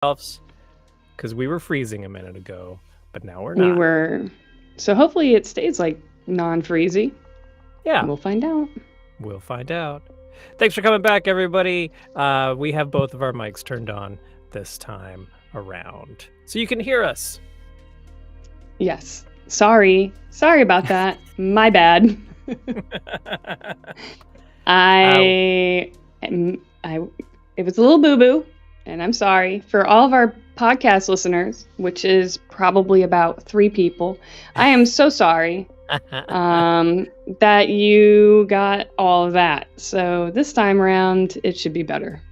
because we were freezing a minute ago, but now we're not. We were. So hopefully it stays like non-freezy. Yeah. We'll find out. We'll find out. Thanks for coming back, everybody. We have both of our mics turned on this time around, so you can hear us. Yes. Sorry about that. My bad. It was a little boo-boo, and I'm sorry for all of our podcast listeners, which is probably about 3 people. I am so sorry that you got all of that. So this time around, it should be better.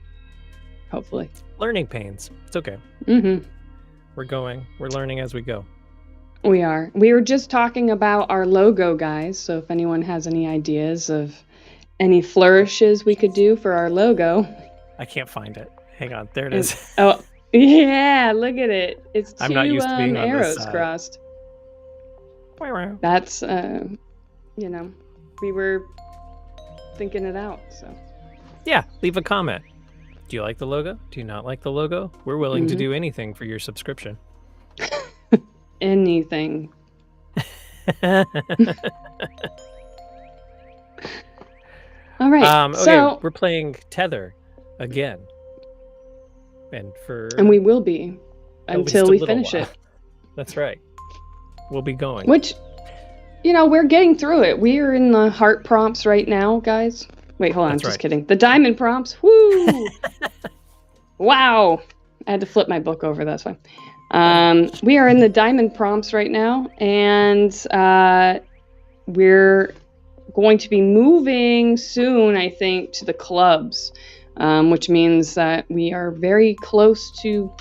Hopefully. Learning pains. It's okay. Mm-hmm. We're learning as we go. We are. We were just talking about our logo, guys. So if anyone has any ideas of any flourishes we could do for our logo. I can't find it. Hang on. There it is. Oh, yeah. Look at it. It's 2 I'm not used to being on arrows this side. crossed. That's, we were thinking it out. So. Yeah. Leave a comment. Do you like the logo? Do you not like the logo? We're willing to do anything for your subscription. Anything. All right. Okay, we're playing Tether again. And we will be until we finish it. That's right. We'll be going. Which, we're getting through it. We are in the heart prompts right now, guys. Wait, hold on. That's just right. kidding. The diamond prompts. Woo! Wow. I had to flip my book over. That's fine. We are in the diamond prompts right now, and we're going to be moving soon, I think, to the clubs, which means that we are very close to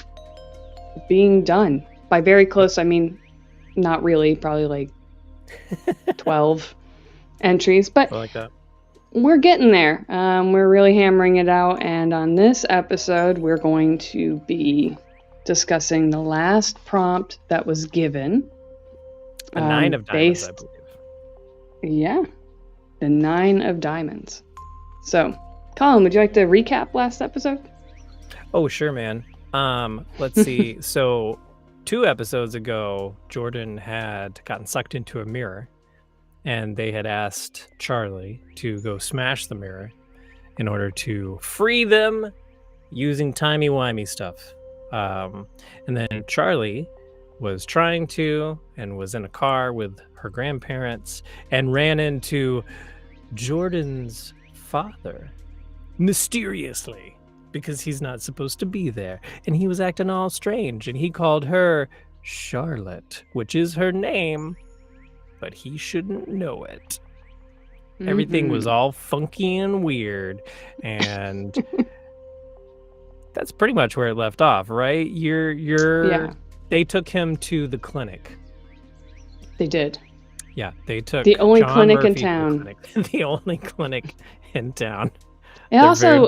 being done. By very close, I mean not really, probably like 12 entries, but I like that. We're getting there. We're really hammering it out, and on this episode, we're going to be discussing the last prompt that was given. The 9 of diamonds, I believe. Yeah, the 9 of diamonds. So, Colin, would you like to recap last episode? Oh, sure, man. Let's see. So, 2 episodes ago, Jordan had gotten sucked into a mirror, and they had asked Charlie to go smash the mirror in order to free them using timey-wimey stuff. And then Charlie was trying to, and was in a car with her grandparents, and ran into Jordan's father mysteriously, because he's not supposed to be there, and he was acting all strange, and he called her Charlotte, which is her name, but he shouldn't know it. Mm-hmm. Everything was all funky and weird, and that's pretty much where it left off, right? Yeah. They took him to the clinic. They did. Yeah, they took the only John clinic Murphy in town. The only clinic in town. It also,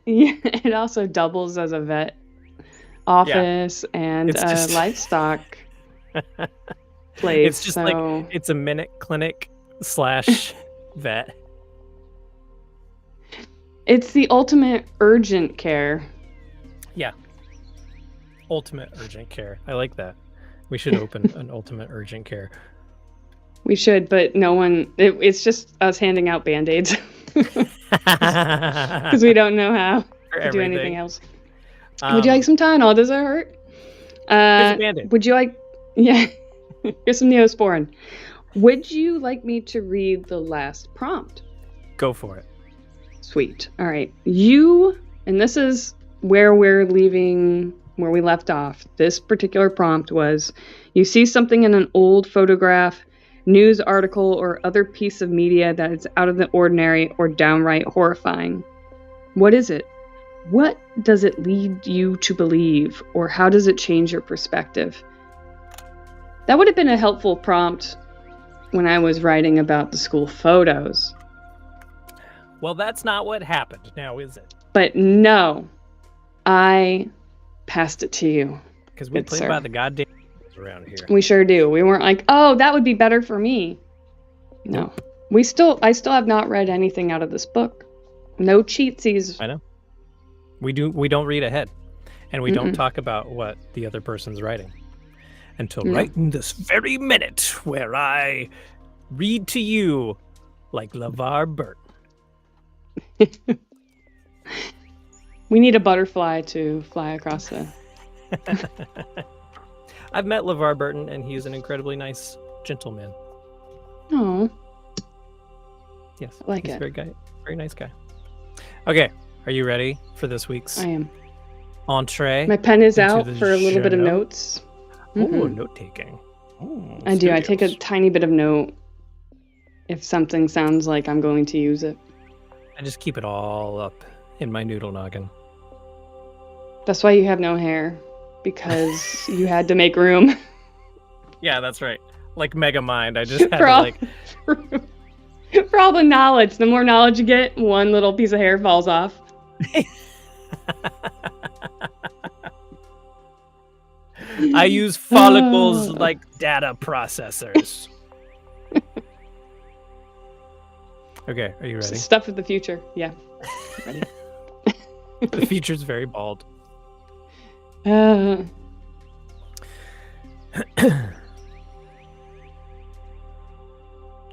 it also doubles as a vet office and livestock place. It's just like it's a minute clinic / vet. It's the ultimate urgent care. Yeah. Ultimate urgent care. I like that. We should open an ultimate urgent care. We should, but no one... It's just us handing out Band-Aids. Because we don't know how to do anything else. Would you like some Tylenol? Does it hurt? Here's a Band-Aid. Would you like... Yeah. Here's some Neosporin. Would you like me to read the last prompt? Go for it. Sweet. All right. And this is where we're leaving, where we left off. This particular prompt was, you see something in an old photograph, news article, or other piece of media that is out of the ordinary or downright horrifying. What is it? What does it lead you to believe, or how does it change your perspective? That would have been a helpful prompt when I was writing about the school photos. Well, that's not what happened now, is it? But no, I passed it to you. Because we play by the goddamn around here. We sure do. We weren't like, oh, that would be better for me. No. I still have not read anything out of this book. No cheatsies. I know. We don't read ahead. And we don't talk about what the other person's writing until No. right in this very minute where I read to you like LeVar Burton. We need a butterfly to fly across the... I've met LeVar Burton, and he's an incredibly nice gentleman. Oh. Yes, I like he's it. Very nice guy. Okay, are you ready for this week's I am. entree? My pen is into out the for a little bit of show? notes. Ooh, note-taking. I do. I take a studios. tiny bit of note if something sounds like I'm going to use it. I just keep it all up in my noodle noggin. That's why you have no hair, because you had to make room. Yeah, that's right. Like Megamind, I just had For to all- like... For all the knowledge. The more knowledge you get, one little piece of hair falls off. I use follicles like data processors. Okay, are you ready? Stuff of the future. Yeah. Ready. The future's very bald.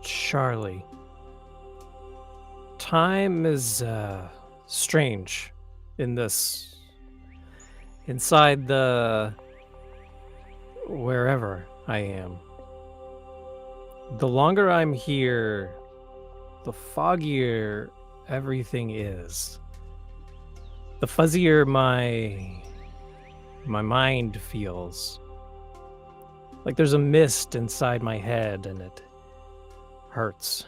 Charlie. Time is strange in this. Inside the. Wherever I am. The longer I'm here, the foggier everything is. The fuzzier my mind feels. Like there's a mist inside my head and it hurts.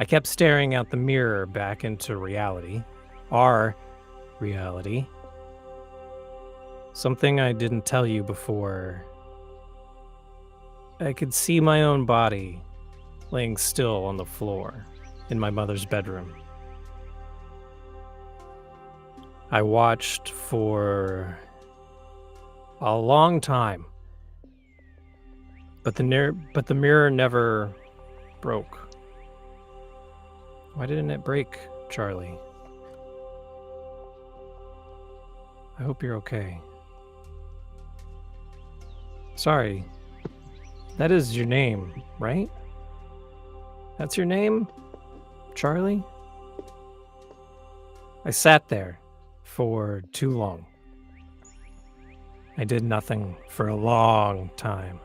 I kept staring out the mirror back into reality. Our reality. Something I didn't tell you before. I could see my own body laying still on the floor in my mother's bedroom. I watched for a long time, but the mirror never broke. Why didn't it break, Charlie? I hope you're okay. Sorry. That is your name, right? That's your name? Charlie? I sat there for too long. I did nothing for a long time.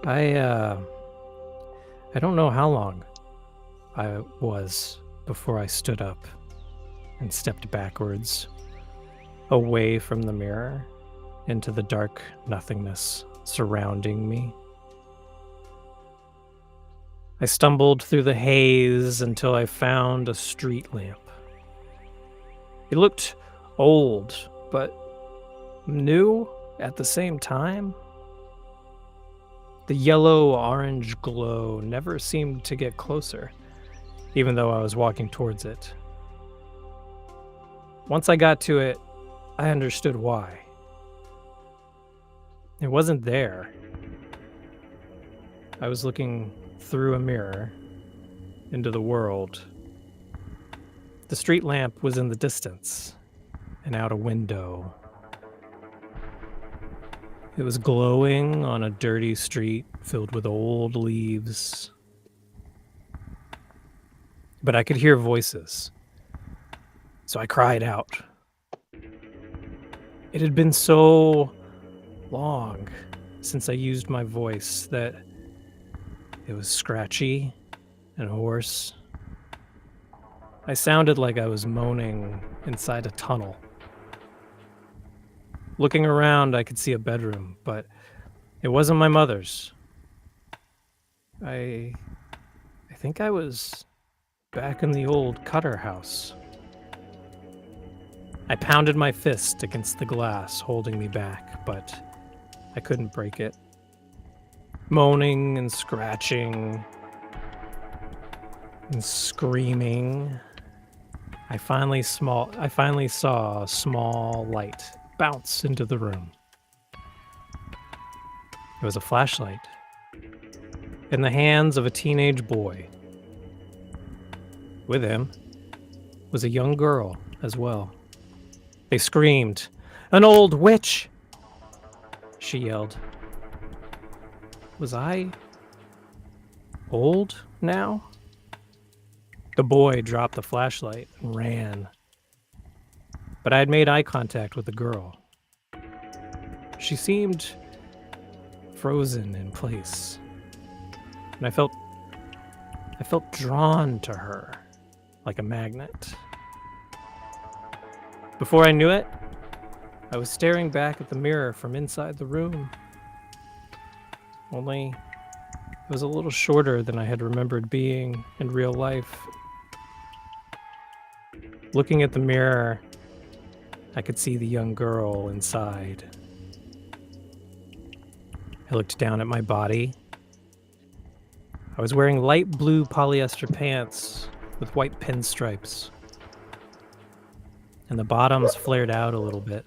I don't know how long I was before I stood up and stepped backwards, away from the mirror, into the dark nothingness surrounding me. I stumbled through the haze until I found a street lamp. It looked old, but new at the same time. The yellow-orange glow never seemed to get closer, even though I was walking towards it. Once I got to it, I understood why. It wasn't there. I was looking through a mirror into the world. The street lamp was in the distance and out a window. It was glowing on a dirty street filled with old leaves. But I could hear voices. So I cried out. It had been so long since I used my voice that it was scratchy and hoarse. I sounded like I was moaning inside a tunnel. Looking around, I could see a bedroom, but it wasn't my mother's. I think I was back in the old Cutter house. I pounded my fist against the glass, holding me back, but I couldn't break it. Moaning and scratching and screaming, I finally saw a small light bounce into the room. It was a flashlight in the hands of a teenage boy. With him was a young girl as well. They screamed, "An old witch!" She yelled. Was I old now? The boy dropped the flashlight and ran. But I had made eye contact with the girl. She seemed frozen in place. And I felt drawn to her like a magnet. Before I knew it, I was staring back at the mirror from inside the room. Only it was a little shorter than I had remembered being in real life. Looking at the mirror, I could see the young girl inside. I looked down at my body. I was wearing light blue polyester pants with white pinstripes, and the bottoms flared out a little bit.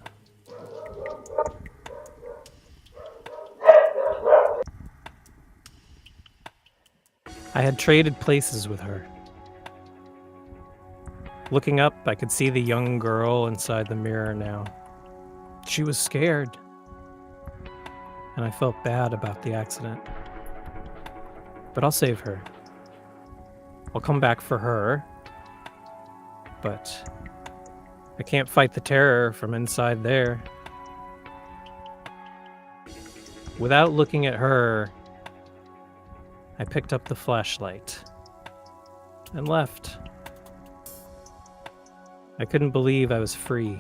I had traded places with her. Looking up, I could see the young girl inside the mirror now. She was scared, and I felt bad about the accident. But I'll save her. I'll come back for her, but I can't fight the terror from inside there. Without looking at her, I picked up the flashlight and left. I couldn't believe I was free.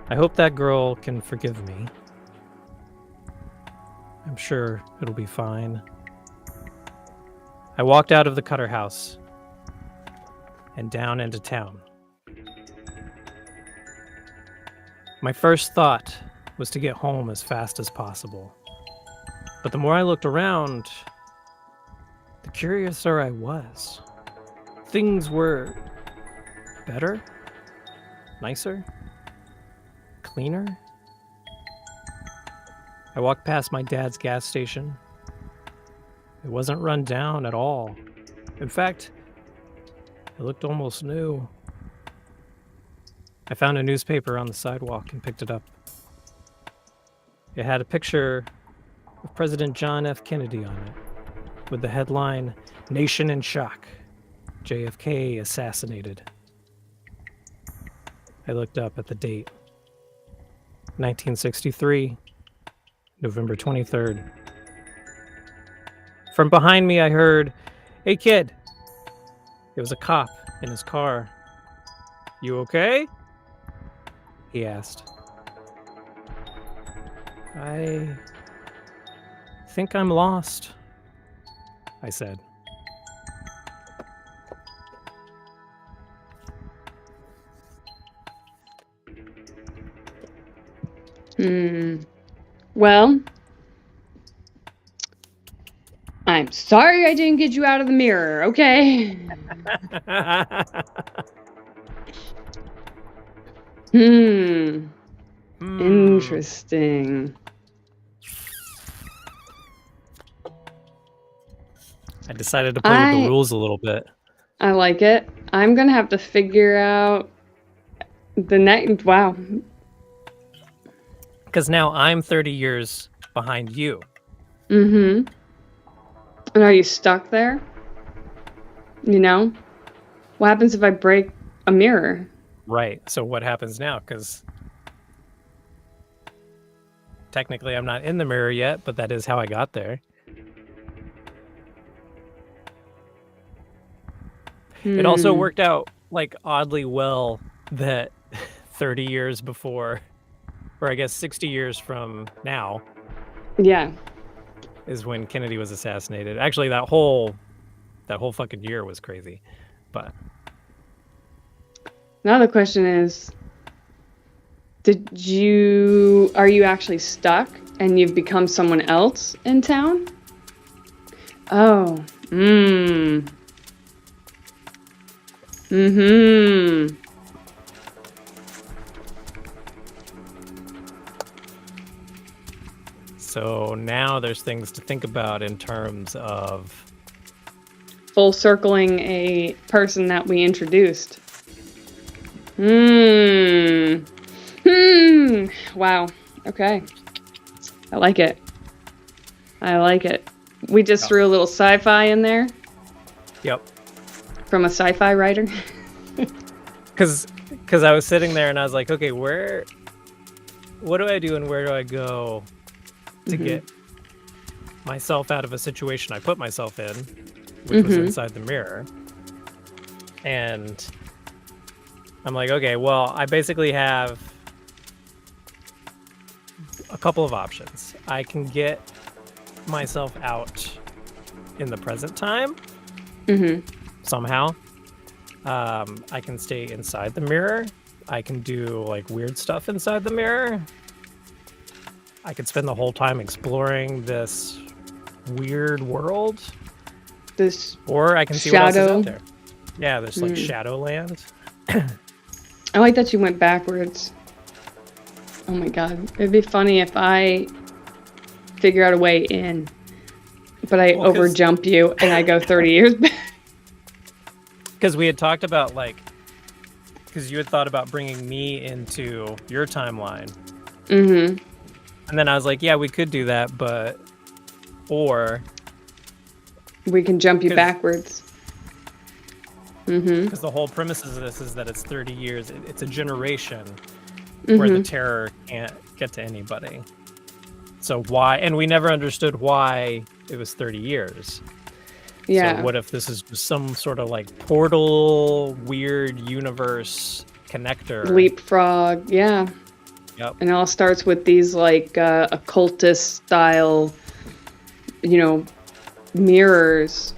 I hope that girl can forgive me. I'm sure it'll be fine. I walked out of the Cutter house and down into town. My first thought was to get home as fast as possible. But the more I looked around, the curiouser I was. Things were better, nicer, cleaner. I walked past my dad's gas station. It wasn't run down at all. In fact, it looked almost new. I found a newspaper on the sidewalk and picked it up. It had a picture of President John F. Kennedy on it, with the headline, "Nation in Shock, JFK Assassinated." I looked up at the date. 1963, November 23rd. From behind me, I heard, "Hey, kid." It was a cop in his car. "You okay?" he asked. "I think I'm lost," I said. Well, I'm sorry I didn't get you out of the mirror, okay? Interesting. I decided to play with the rules a little bit. I like it. I'm gonna have to figure out the next. Wow. Because now I'm 30 years behind you. Mm-hmm. And are you stuck there? You know? What happens if I break a mirror? Right. So what happens now? Because technically I'm not in the mirror yet, but that is how I got there. It also worked out like oddly well that 30 years before, or I guess 60 years from now, Yeah. is when Kennedy was assassinated. Actually, that whole fucking year was crazy. But Now the question is, are you actually stuck and you've become someone else in town? Oh. So now there's things to think about in terms of full circling a person that we introduced. Wow. Okay. I like it. We just threw a little sci-fi in there. Yep. From a sci-fi writer. Because I was sitting there and I was like, okay, what do I do and where do I go to get myself out of a situation I put myself in, which was inside the mirror. And I'm like, okay, well, I basically have a couple of options. I can get myself out in the present time somehow. I can stay inside the mirror. I can do like weird stuff inside the mirror. I could spend the whole time exploring this weird world. Or I can see what else is out there. Yeah, there's like Shadowland. I like that you went backwards. Oh my god. It'd be funny if I figure out a way in, but I overjump you and I go 30 years back. Because we had talked about because you had thought about bringing me into your timeline. And then I was like, yeah, we could do that, or we can jump you backwards. Because the whole premise of this is that it's 30 years. It's a generation where the terror can't get to anybody. So why? And we never understood why it was 30 years. Yeah. So what if this is just some sort of like portal, weird universe connector? Leapfrog, yeah. Yep. And it all starts with these like occultist style, mirrors.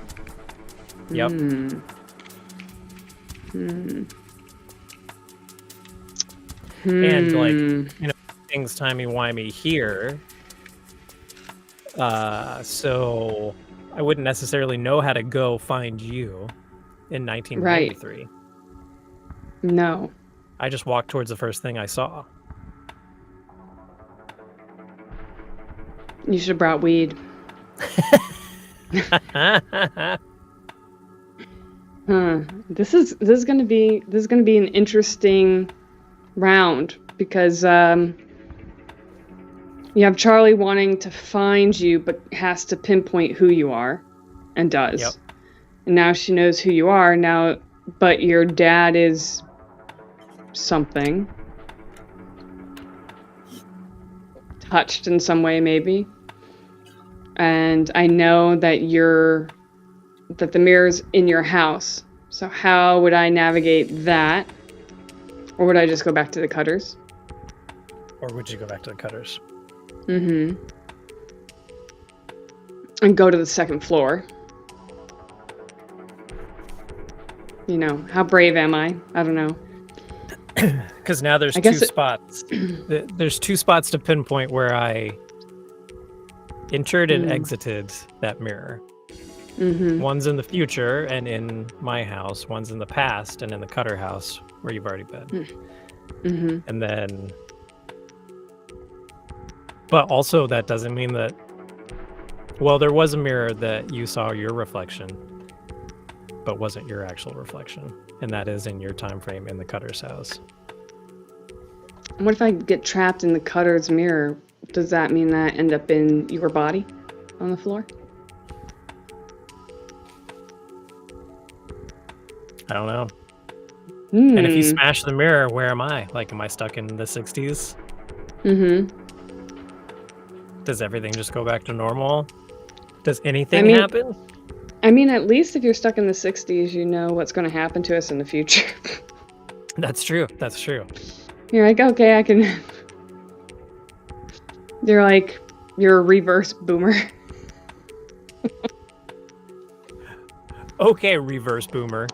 Yep. And like, things timey-wimey here. So I wouldn't necessarily know how to go find you in 1993. Right. No. I just walked towards the first thing I saw. You should have brought weed. This is gonna be an interesting round because you have Charlie wanting to find you but has to pinpoint who you are, and does. Yep. And now she knows who you are now, but your dad is something. Touched in some way, maybe. And I know that the mirror's in your house. So how would I navigate that? Or would I just go back to the Cutters? Or would you go back to the Cutters? And go to the second floor. How brave am I? I don't know. Because now there's two spots. There's two spots to pinpoint where I entered and exited that mirror. One's in the future and in my house. One's in the past and in the Cutter house where you've already been. And then... But also that doesn't mean that... Well, there was a mirror that you saw your reflection, but wasn't your actual reflection. And that is in your time frame in the Cutter's house. What if I get trapped in the Cutter's mirror? Does that mean that I end up in your body on the floor? I don't know. And if you smash the mirror, where am I? Like, am I stuck in the 60s? Does everything just go back to normal? Does anything happen? I mean, at least if you're stuck in the 60s, you know what's going to happen to us in the future. That's true. That's true. You're like, okay, I can... You're a reverse boomer. Okay, reverse boomer.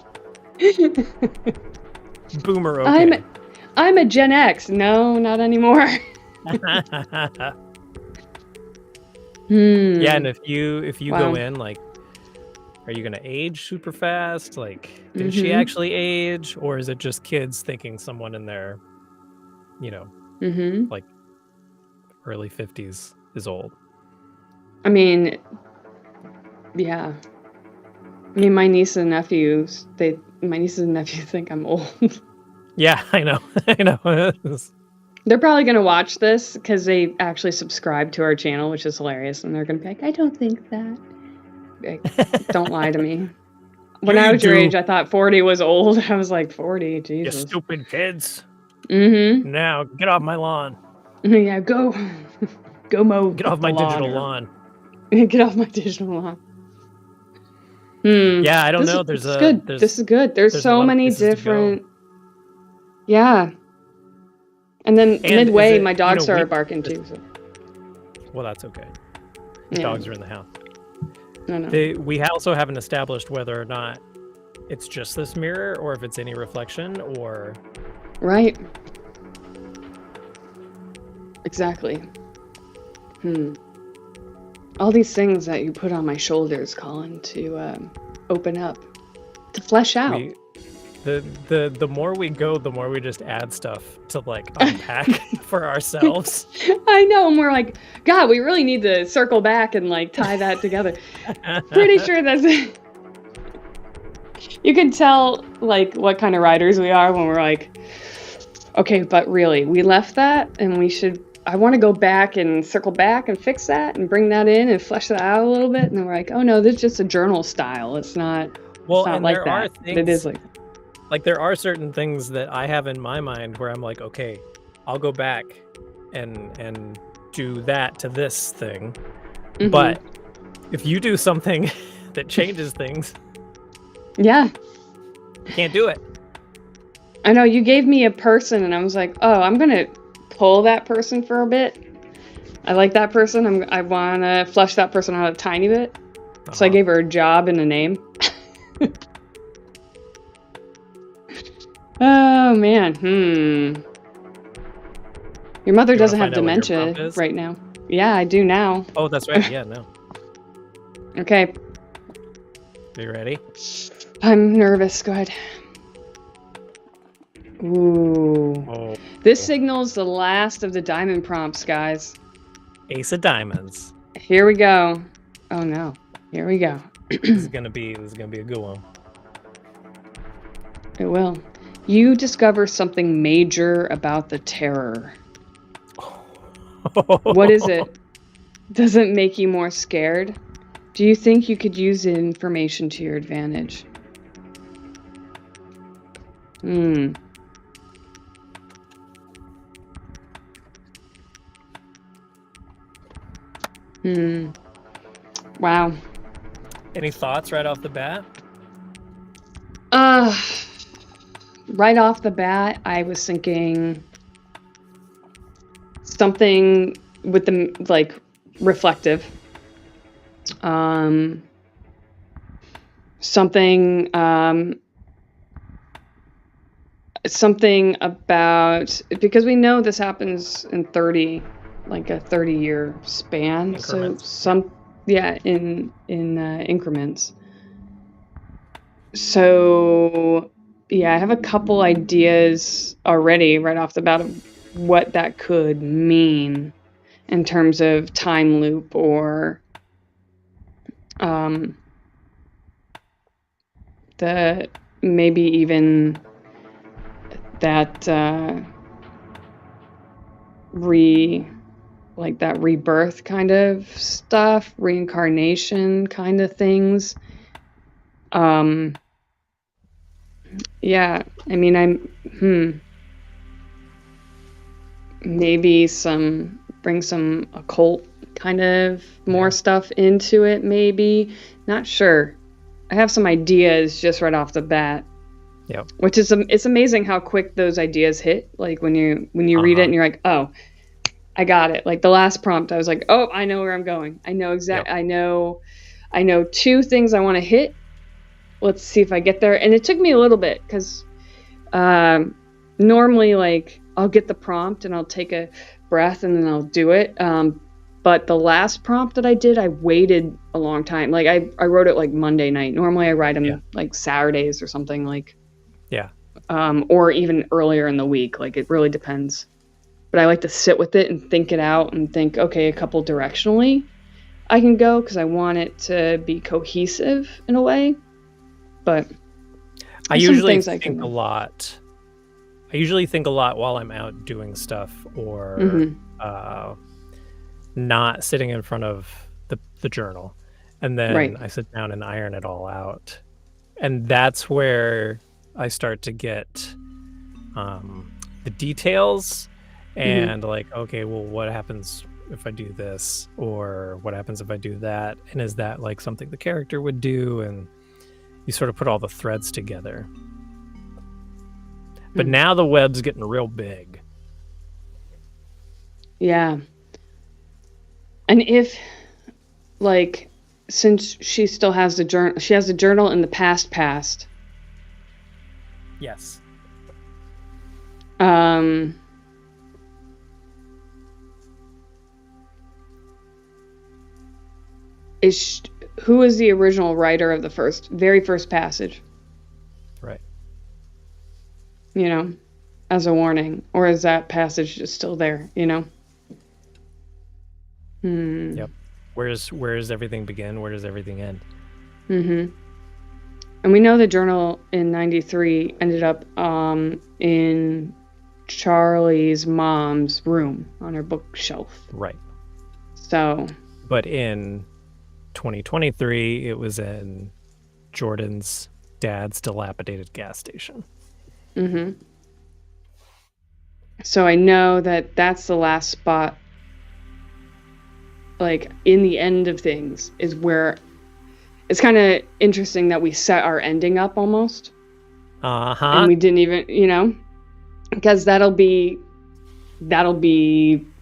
Boomer, okay. I'm a Gen X. No, not anymore. Yeah, and if you Wow. go in, like, are you gonna age super fast? Like, did she actually age, or is it just kids thinking someone in their, like, early 50s is old? I mean, yeah. I mean, my nieces and nephews think I'm old. Yeah, I know. I know. They're probably going to watch this because they actually subscribe to our channel, which is hilarious. And they're going to be like, I don't think that. Like, don't lie to me. When I was your age, I thought 40 was old. I was like, 40? Jesus. You stupid kids. Mm-hmm. Now, get off my lawn. Yeah, go mow. Get off my digital lawn. Get off my digital lawn. Yeah, I don't know. This is good. There's so many different... Yeah. And then midway, my dog started barking too. So. Well, that's okay. The dogs are in the house. No. We also haven't established whether or not it's just this mirror or if it's any reflection or... Right. Exactly. All these things that you put on my shoulders, Colin, to open up, to flesh out. The more we go, the more we just add stuff to like unpack for ourselves. I know, and we're like, God, we really need to circle back and like tie that together. Pretty sure that's it. You can tell like what kind of writers we are when we're like, okay, but really, we left that, and I want to go back and circle back and fix that and bring that in and flesh that out a little bit. And then we're like, oh no, this is just a journal style. It's not. Well, it's not and like there that. are things. It is like there are certain things that I have in my mind where I'm like, okay, I'll go back and do that to this thing. Mm-hmm. But if you do something that changes things, yeah, you can't do it. I know, you gave me a person and I was like, oh, I'm gonna pull that person for a bit. I like that person. I want to flesh that person out a tiny bit. So I gave her a job and a name. Oh man. Your mother doesn't have dementia right now. Yeah, I do now. Oh, that's right. Yeah, no. Okay. Are you ready? I'm nervous. Go ahead. Ooh. Oh. This signals the last of the diamond prompts, guys. Ace of diamonds. Here we go. Oh no. Here we go. This is gonna be a good one. It will. You discover something major about the terror. What is it? Does it make you more scared? Do you think you could use the information to your advantage? Wow. Any thoughts right off the bat? Right off the bat, I was thinking something with the like reflective. Something about, because we know this happens in 30, like a 30-year span. Increments. So in increments. So yeah, I have a couple ideas already right off the bat of what that could mean in terms of time loop or the maybe even that that rebirth kind of stuff, reincarnation kind of things. Yeah, I mean, maybe bring some occult kind of more stuff into it, maybe. Not sure. I have some ideas just right off the bat. Yeah. Which is, it's amazing how quick those ideas hit. Like when you read it and you're like, oh, I got it. Like the last prompt, I was like, oh, I know where I'm going. I know exactly. Yep. I know 2 things I want to hit. Let's see if I get there. And it took me a little bit because normally, like, I'll get the prompt and I'll take a breath and then I'll do it. But the last prompt that I did, I waited a long time. Like I wrote it like Monday night. Normally I write them like Saturdays or something, like. Yeah. Or even earlier in the week. Like it really depends. But I like to sit with it and think it out and think, okay, a couple directionally I can go because I want it to be cohesive in a way. but I there's some usually things I think can- a lot. I usually think a lot while I'm out doing stuff or not sitting in front of the journal. And then Right. I sit down and iron it all out. And that's where I start to get the details and like, okay, well, what happens if I do this? Or what happens if I do that? And is that like something the character would do? And you sort of put all the threads together. But now the web's getting real big. Yeah. And if, like, since she still has the journal, she has the journal in the past. Yes. Who is the original writer of the very first passage? Right. You know, as a warning, or is that passage just still there? You know. Yep. Where does everything begin? Where does everything end? And we know the journal in 93 ended up in Charlie's mom's room on her bookshelf. Right. So. But in 2023, it was in Jordan's dad's dilapidated gas station. So I know that that's the last spot, like, in the end of things, is where it's kind of interesting that we set our ending up almost. And we didn't even, you know, because that'll be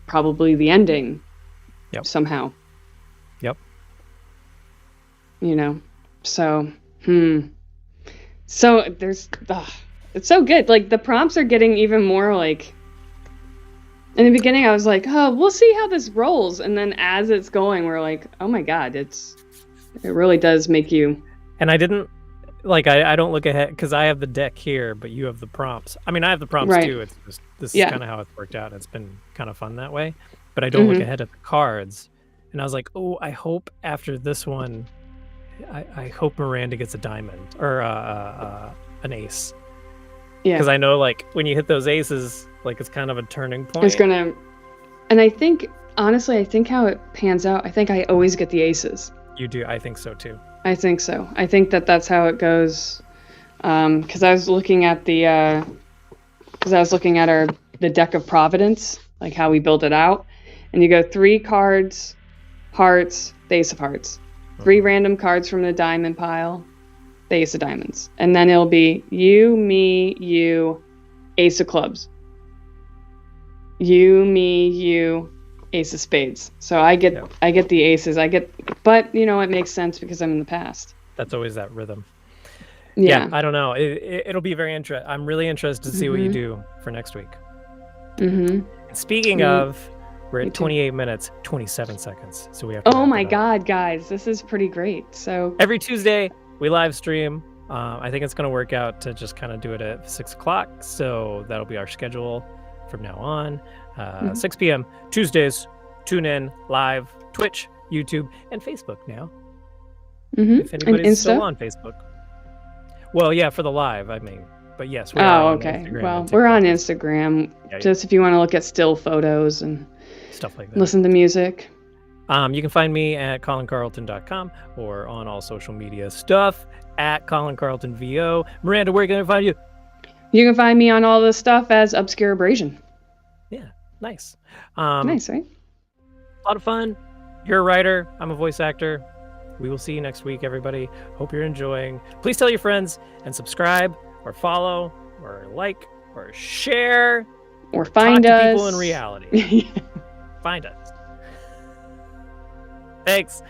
probably the ending. Yep. Somehow. Yep. You know, so, So there's, it's so good. Like, the prompts are getting even more, like, in the beginning I was like, oh, we'll see how this rolls. And then as it's going, we're like, oh my God, it really does make you. And I didn't, like, I don't look ahead because I have the deck here, but you have the prompts. I mean, I have the prompts too. It's just, this is kind of how it's worked out. It's been kind of fun that way, but I don't look ahead at the cards. And I was like, oh, I hope after this one, I hope Miranda gets a diamond or an ace. Yeah. Because I know, like, when you hit those aces, like, it's kind of a turning point. It's gonna, and I think, honestly, I think how it pans out, I think I always get the aces. You do? I think so too. I think so. I think that's how it goes. Because I was looking at the deck of Providence, like how we build it out, and you go 3 cards, hearts, the ace of hearts, 3 random cards from the diamond pile, the ace of diamonds, and then it'll be you, me, you, ace of clubs, you, me, you, ace of spades. So I get the aces. But you know, it makes sense because I'm in the past. That's always that rhythm. Yeah. I don't know. It'll be very interesting. I'm really interested to see what you do for next week. And speaking of, we're at 28 minutes, 27 seconds. So we have to. Oh my God, guys, this is pretty great. So every Tuesday we live stream. I think it's going to work out to just kind of do it at 6 o'clock. So that'll be our schedule from now on. 6 p.m. Tuesdays. Tune in live, Twitch, YouTube, and Facebook now. If anybody's still on Facebook. Well, yeah, for the live, I mean. But yes, we are on Instagram. Well, we're on Instagram. Just if you want to look at still photos and stuff like that. Listen to music. You can find me at colincarlton.com or on all social media stuff at colincarltonvo. Miranda, where can I find you? You can find me on all this stuff as Obscurabrasion. Yeah, nice. Nice, right? A lot of fun. You're a writer. I'm a voice actor. We will see you next week, everybody. Hope you're enjoying. Please tell your friends and subscribe or follow or like or share. Or find us. Talk to people in reality. Find us. Thanks.